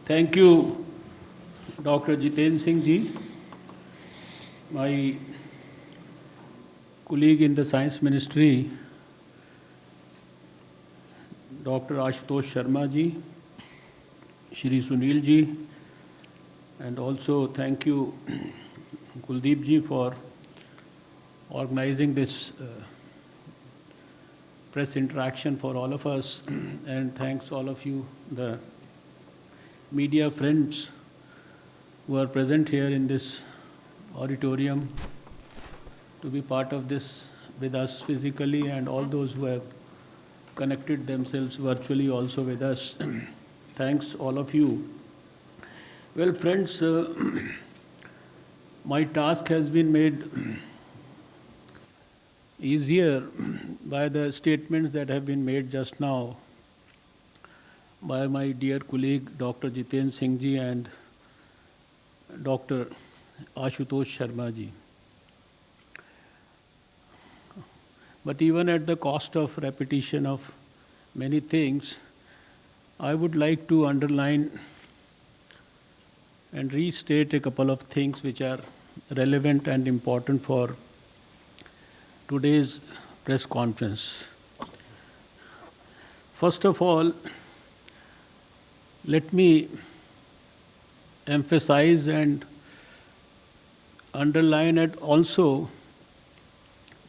Thank you, Dr. Jiten Singh ji, my colleague in the Science Ministry, Dr. Ashutosh Sharma ji, Shri Sunil ji, and also thank you, Kuldeep ji, for organizing this press interaction for all of us, and thanks all of you, the media friends who are present here in this auditorium to be part of this with us physically, and all those who have connected themselves virtually also with us. Thanks all of you. Well, friends, my task has been made easier by the statements that have been made just now by my dear colleague Dr. Jiten Singh ji and Dr. Ashutosh Sharma ji. But even at the cost of repetition of many things, I would like to underline and restate a couple of things which are relevant and important for today's press conference. First of all, let me emphasize and underline and also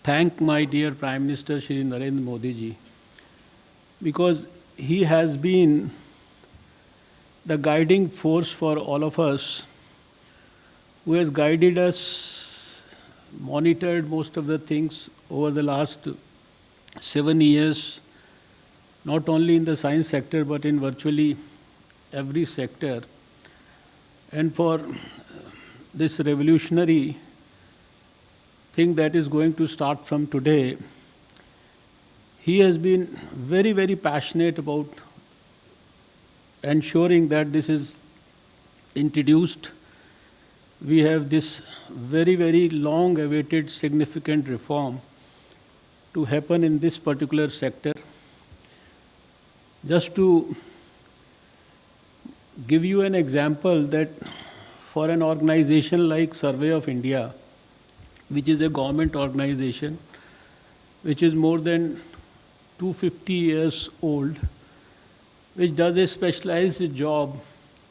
thank my dear Prime Minister Shri Narendra Modi ji, because he has been the guiding force for all of us, who has guided us, monitored most of the things over the last 7 years, not only in the science sector but in virtually every sector. And for this revolutionary thing that is going to start from today, he has been very, very passionate about ensuring that this is introduced. We have this very, very long awaited significant reform to happen in this particular sector. Just to give you an example, that for an organization like Survey of India, which is a government organization, which is more than 250 years old, which does a specialized job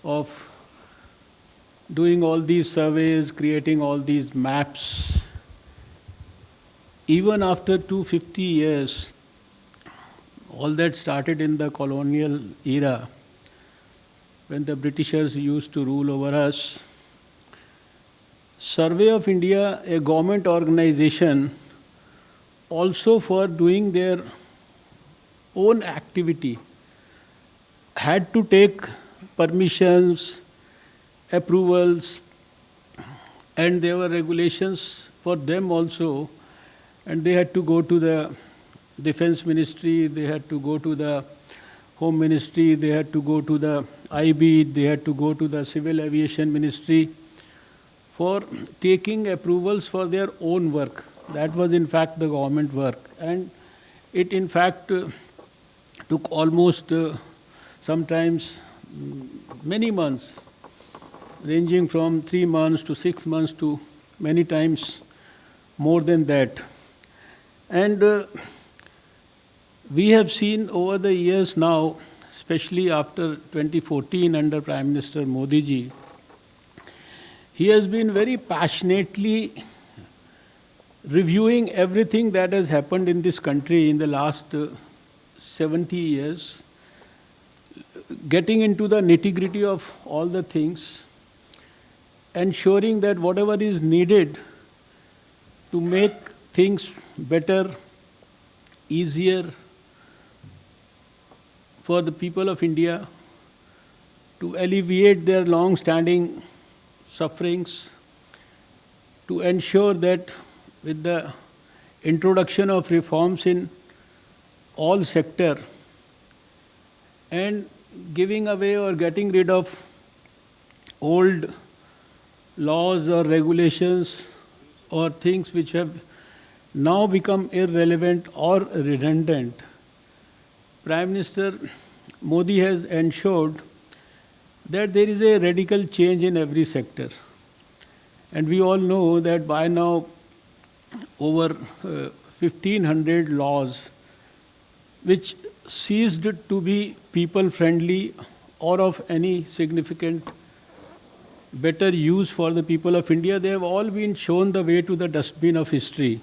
of doing all these surveys, creating all these maps. Even after 250 years, all that started in the colonial era, when the Britishers used to rule over us. Survey of India, a government organization, also for doing their own activity, had to take permissions, approvals, and there were regulations for them also, and they had to go to the Defense Ministry, they had to go to the Home Ministry, they had to go to the IB, they had to go to the Civil Aviation Ministry for taking approvals for their own work. That was in fact the government work, and it in fact took almost sometimes many months, ranging from 3 months to 6 months to many times more than that. And we have seen over the years now, especially after 2014 under Prime Minister Modi ji, he has been very passionately reviewing everything that has happened in this country in the last 70 years, getting into the nitty-gritty of all the things, ensuring that whatever is needed to make things better, easier for the people of India, to alleviate their long-standing sufferings, to ensure that with the introduction of reforms in all sector and giving away or getting rid of old laws or regulations or things which have now become irrelevant or redundant, Prime Minister Modi has ensured that there is a radical change in every sector. And we all know that by now over 1500 laws which ceased to be people friendly or of any significant better use for the people of India, they have all been shown the way to the dustbin of history.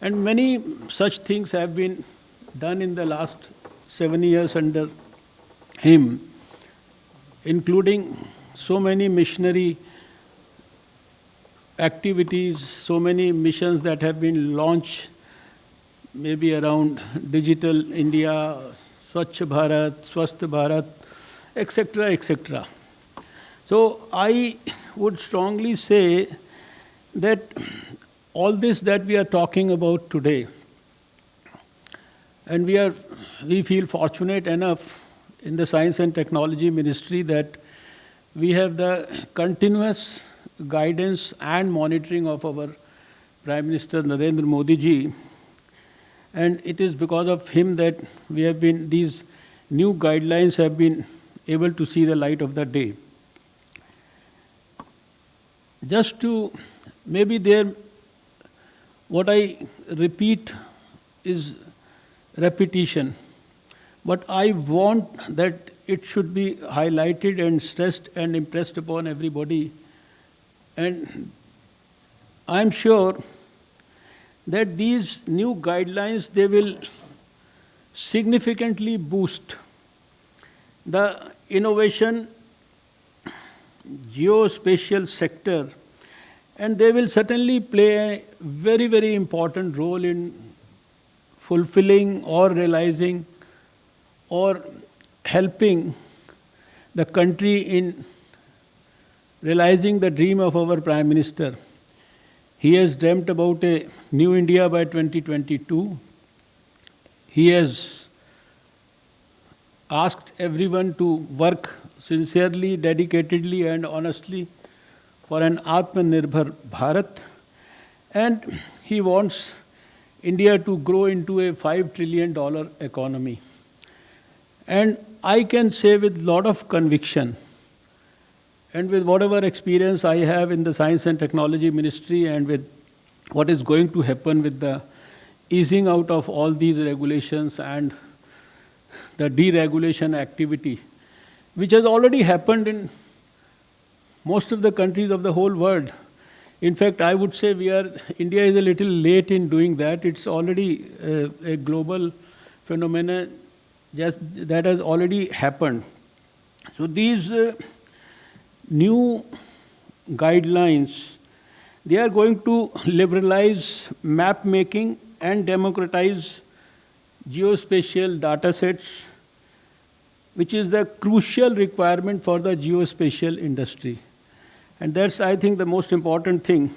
And many such things have been done in the last 7 years under him, including so many missionary activities, so many missions that have been launched, maybe around Digital India, Swachh Bharat, Swasth Bharat, etc., etc. So I would strongly say that all this that we are talking about today, and we feel fortunate enough in the Science and Technology Ministry that we have the continuous guidance and monitoring of our Prime Minister Narendra Modi ji, and it is because of him that these new guidelines have been able to see the light of the day. Just to what I repeat is repetition, but I want that it should be highlighted and stressed and impressed upon everybody. And I'm sure that these new guidelines, they will significantly boost the innovation geospatial sector, and they will certainly play a very, very important role in fulfilling or realizing or helping the country in realizing the dream of our Prime Minister. He has dreamt about a new India by 2022. He has asked everyone to work sincerely, dedicatedly, and honestly for an Atmanirbhar Bharat. And he wants India to grow into a $5 trillion economy. And I can say with a lot of conviction, and with whatever experience I have in the Science and Technology Ministry, and with what is going to happen with the easing out of all these regulations and the deregulation activity, which has already happened in most of the countries of the whole world. In fact, I would say India is a little late in doing that. It's already a global phenomenon that has already happened. So these new guidelines, they are going to liberalize map making and democratize geospatial data sets, which is the crucial requirement for the geospatial industry. And that's, I think, the most important thing.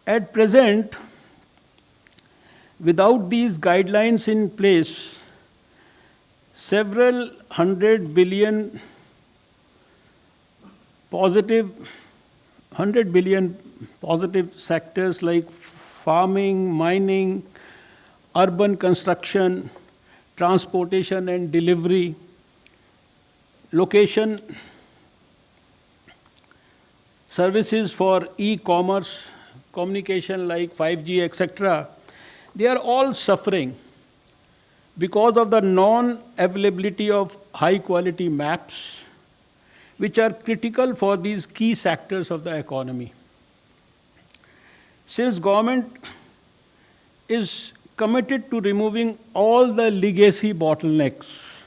At present, without these guidelines in place, several 100 billion positive sectors like farming, mining, urban construction, transportation and delivery, location, services for e-commerce, communication like 5G, etc., they are all suffering because of the non-availability of high-quality maps, which are critical for these key sectors of the economy. Since government is committed to removing all the legacy bottlenecks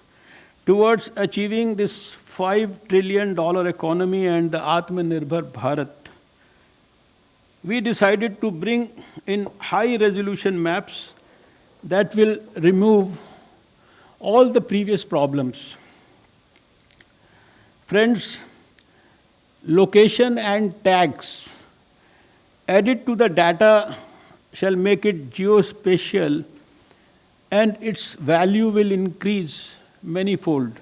towards achieving this $5 trillion economy and the Atmanirbhar Bharat, we decided to bring in high-resolution maps that will remove all the previous problems. Friends, location and tags added to the data shall make it geospatial, and its value will increase manifold.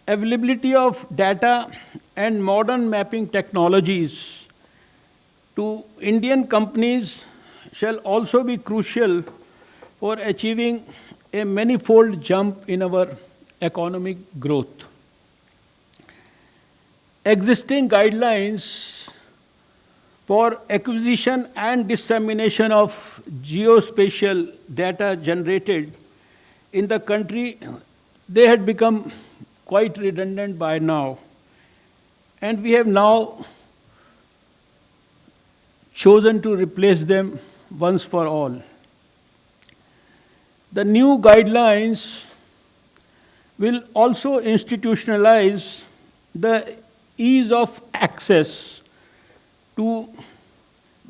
Availability of data and modern mapping technologies to Indian companies shall also be crucial for achieving a manifold jump in our economic growth. Existing guidelines for acquisition and dissemination of geospatial data generated in the country, they had become quite redundant by now. And we have now chosen to replace them once for all. The new guidelines will also institutionalize the ease of access to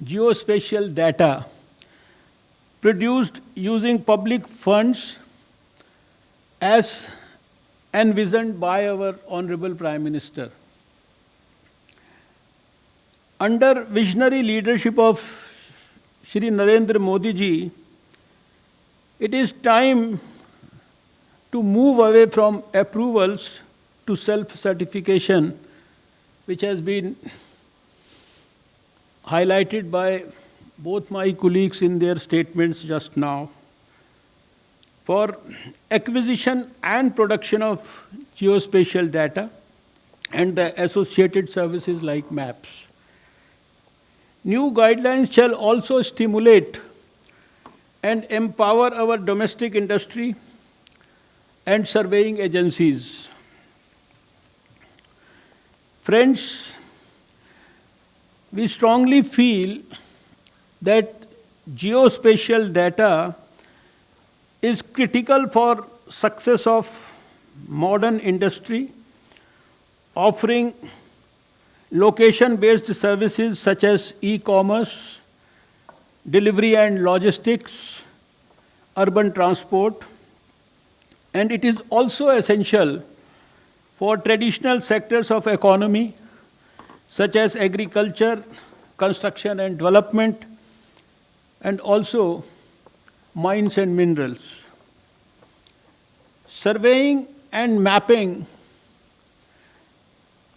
geospatial data produced using public funds as envisioned by our Honorable Prime Minister. Under visionary leadership of Shri Narendra Modi ji, it is time to move away from approvals to self-certification, which has been highlighted by both my colleagues in their statements just now, for acquisition and production of geospatial data and the associated services like maps. New guidelines shall also stimulate and empower our domestic industry and surveying agencies. Friends, we strongly feel that geospatial data is critical for success of modern industry, offering location-based services such as e-commerce, delivery and logistics, urban transport, and it is also essential for traditional sectors of economy such as agriculture, construction and development, and also mines and minerals. Surveying and mapping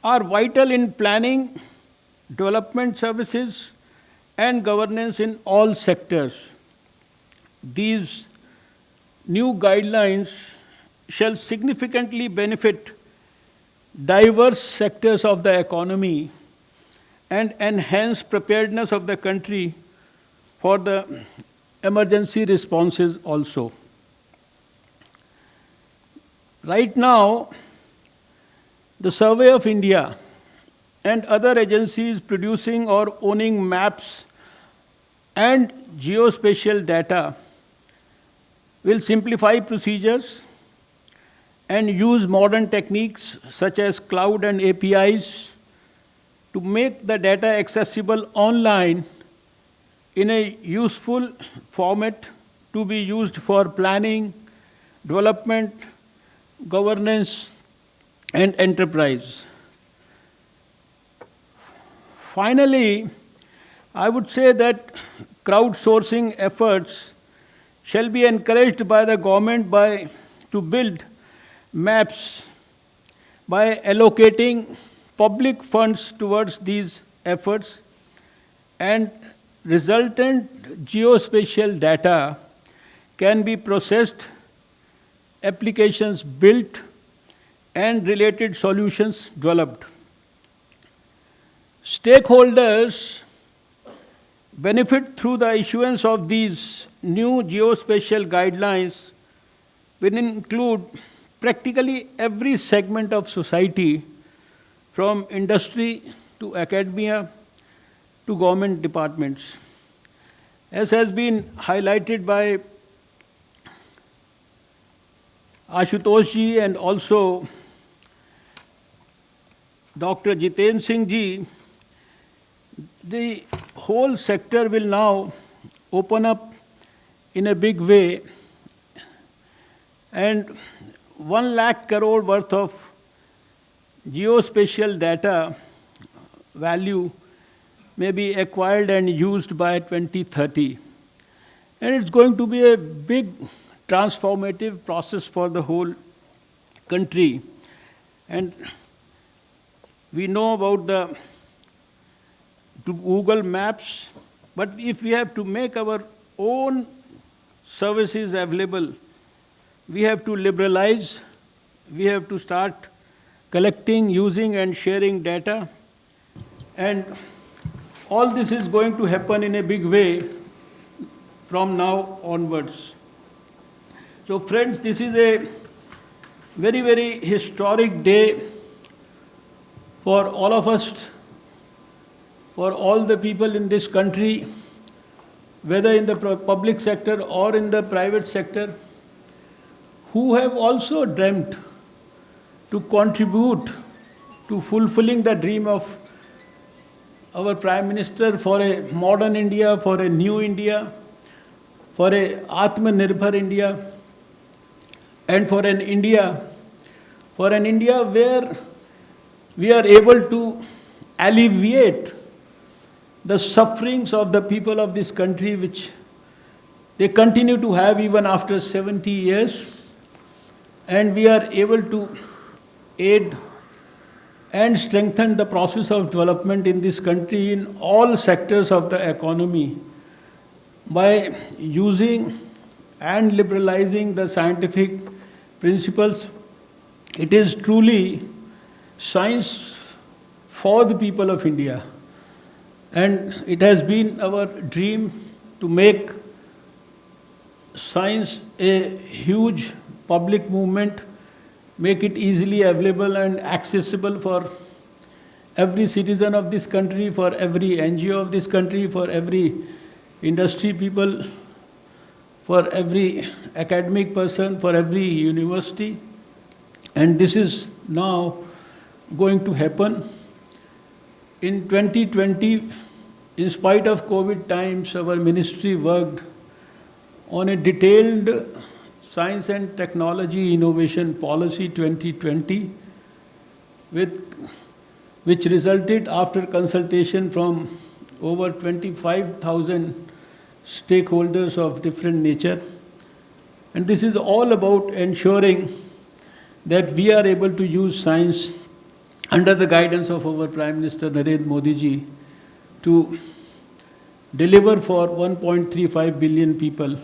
are vital in planning, development services, and governance in all sectors. These new guidelines shall significantly benefit diverse sectors of the economy and enhance preparedness of the country for the emergency responses also. Right now, the Survey of India and other agencies producing or owning maps and geospatial data will simplify procedures and use modern techniques such as cloud and APIs to make the data accessible online in a useful format to be used for planning, development, governance, and enterprise. Finally, I would say that crowdsourcing efforts shall be encouraged by the government to build maps by allocating public funds towards these efforts, and resultant geospatial data can be processed, applications built, and related solutions developed. Stakeholders benefit through the issuance of these new geospatial guidelines will include practically every segment of society, from industry to academia to government departments. As has been highlighted by Ashutosh ji and also Dr. Jiten Singh ji, the whole sector will now open up in a big way, and 1 lakh crore worth of geospatial data value may be acquired and used by 2030. And it's going to be a big transformative process for the whole country. And we know about the Google Maps, but if we have to make our own services available, we have to liberalize, we have to start collecting, using and sharing data, and all this is going to happen in a big way from now onwards. So friends, this is a very, very historic day for all of us, for all the people in this country, whether in the public sector or in the private sector, who have also dreamt to contribute to fulfilling the dream of our Prime Minister for a modern India, for a new India, for a Atmanirbhar India, and for an India where we are able to alleviate the sufferings of the people of this country, which they continue to have even after 70 years, and we are able to aid and strengthen the process of development in this country in all sectors of the economy by using and liberalizing the scientific principles. It is truly science for the people of India, and it has been our dream to make science a huge public movement, make it easily available and accessible for every citizen of this country, for every NGO of this country, for every industry people, for every academic person, for every university. And this is now going to happen. In 2020, in spite of COVID times, our ministry worked on a detailed Science and Technology Innovation Policy 2020, which resulted after consultation from over 25,000 stakeholders of different nature. And this is all about ensuring that we are able to use science under the guidance of our Prime Minister Narendra Modi ji to deliver for 1.35 billion people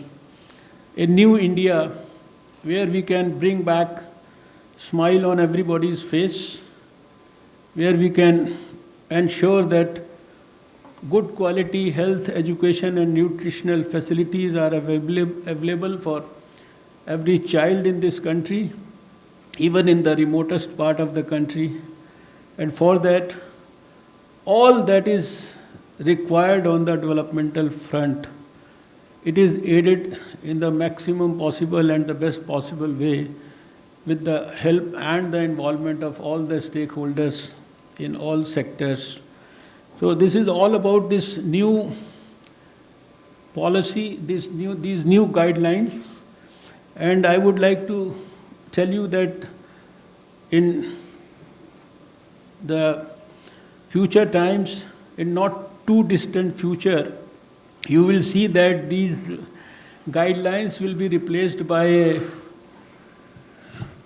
a new India where we can bring back smile on everybody's face, where we can ensure that good quality health, education and nutritional facilities are available for every child in this country, even in the remotest part of the country. And for that, all that is required on the developmental front, it is aided in the maximum possible and the best possible way with the help and the involvement of all the stakeholders in all sectors. So this is all about this new policy, these new guidelines. And I would like to tell you that in the future times, in not too distant future, you will see that these guidelines will be replaced by a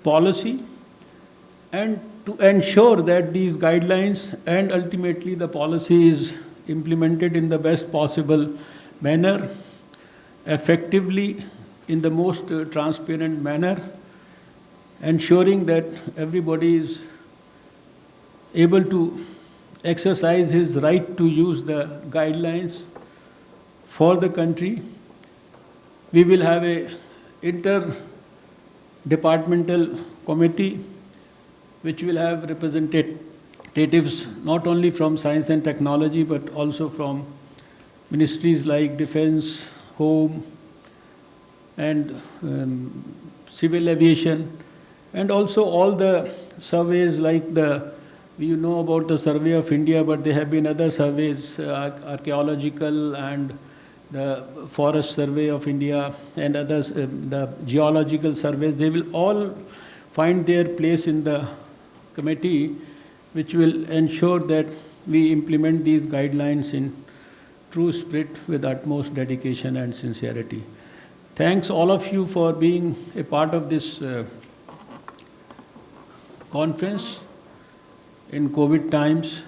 policy, and to ensure that these guidelines and ultimately the policy is implemented in the best possible manner, effectively, in the most transparent manner, ensuring that everybody is able to exercise his right to use the guidelines for the country. We will have a interdepartmental committee which will have representatives not only from science and technology but also from ministries like Defense, Home and Civil Aviation, and also all the surveys like you know about the Survey of India, but there have been other surveys, archaeological and the Forest Survey of India and others, the geological surveys. They will all find their place in the committee, which will ensure that we implement these guidelines in true spirit with utmost dedication and sincerity. Thanks all of you for being a part of this conference in COVID times.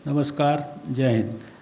Namaskar, Jai Hind.